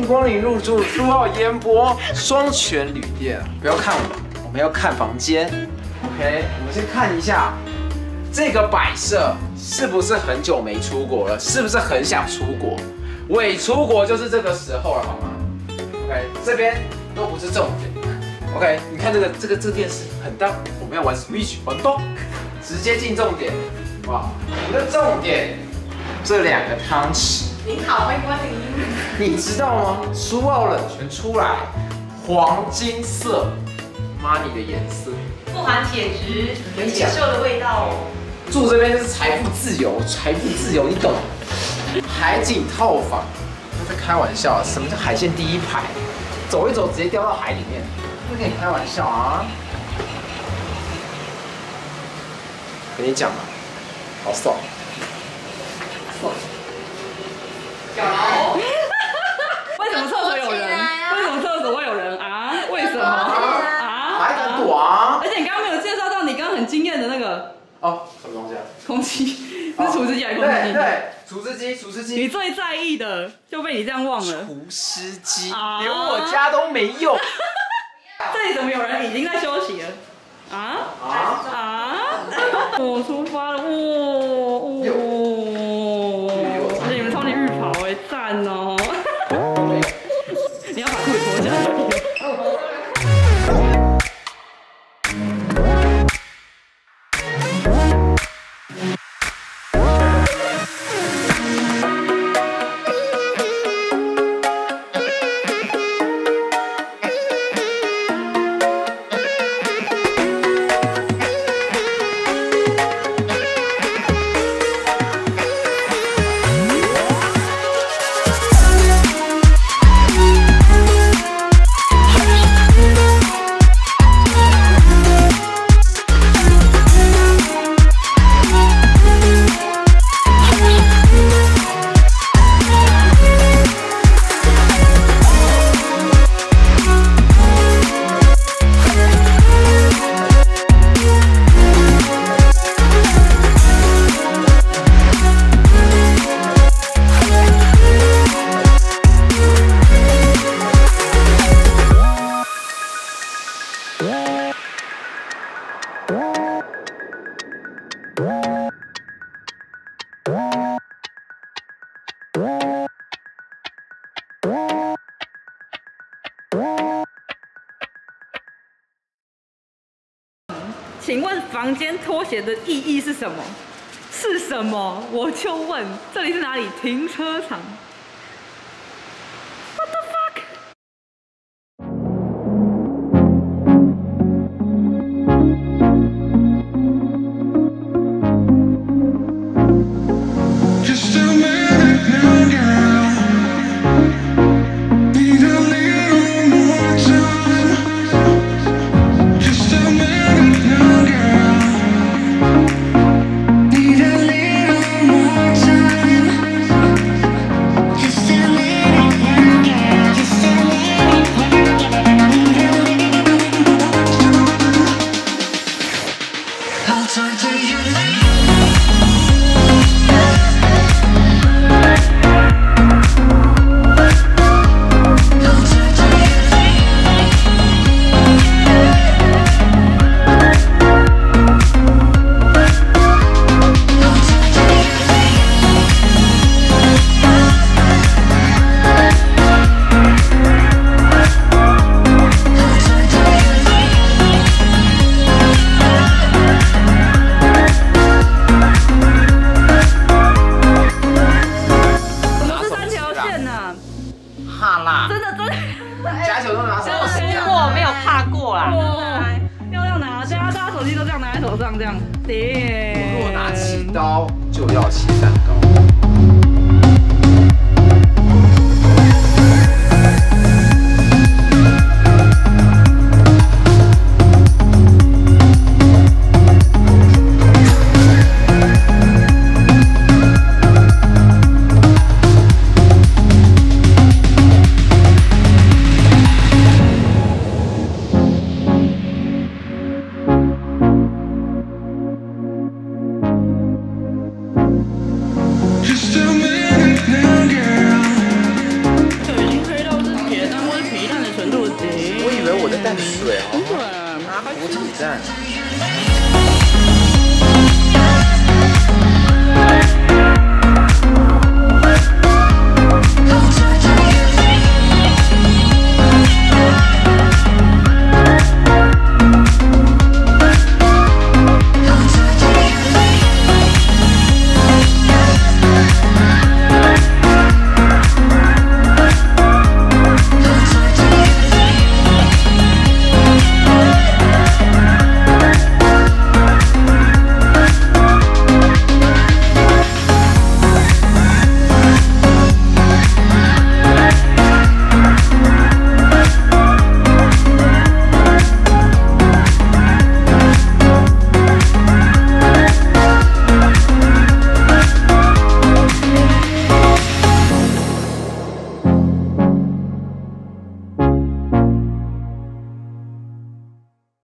光临入住书号烟波双全旅店，不要看我们要看房间。OK， 我们先看一下这个摆设是不是很久没出国了，是不是很想出国？伪出国就是这个时候了，好吗 ？OK， 这边都不是重点。OK， 你看这个电视很大，我们要玩 Switch 玩动，直接进重点。哇，我们的重点这两个汤匙。您好，欢迎光临。你知道吗？书澳冷泉出来，黄金色 ，money 的颜色，不含铁质，有铁锈的味道。住这边就是财富自由，财富自由，你懂？海景套房，在开玩笑啊！什么叫海鲜第一排？走一走直接掉到海里面，不跟你开玩笑啊！跟你讲嘛，好爽。小楼。为什么厕所有人？为什么厕所会有人啊？为什么啊？还敢躲啊？而且你刚刚没有介绍到你刚刚很惊艳的那个哦，什么东西啊？空气，是除湿机还是空气机？对，除湿机，除湿机。你最在意的就被你这样忘了。除湿机，连我家都没有。这里怎么有人已经在休息了？我出发了，而且你们超级浴袍哎，赞哦！你要把裤子脱下来。请问房间拖鞋的意义是什么？是什么？我就问，这里是哪里？停车场。What the fuck？ 加球都拿什么？过没有怕过啦。要拿啊，大家手机都这样拿在手上，这样。如果拿起刀就要切蛋糕。我以为我在淡水哦，我挺淡。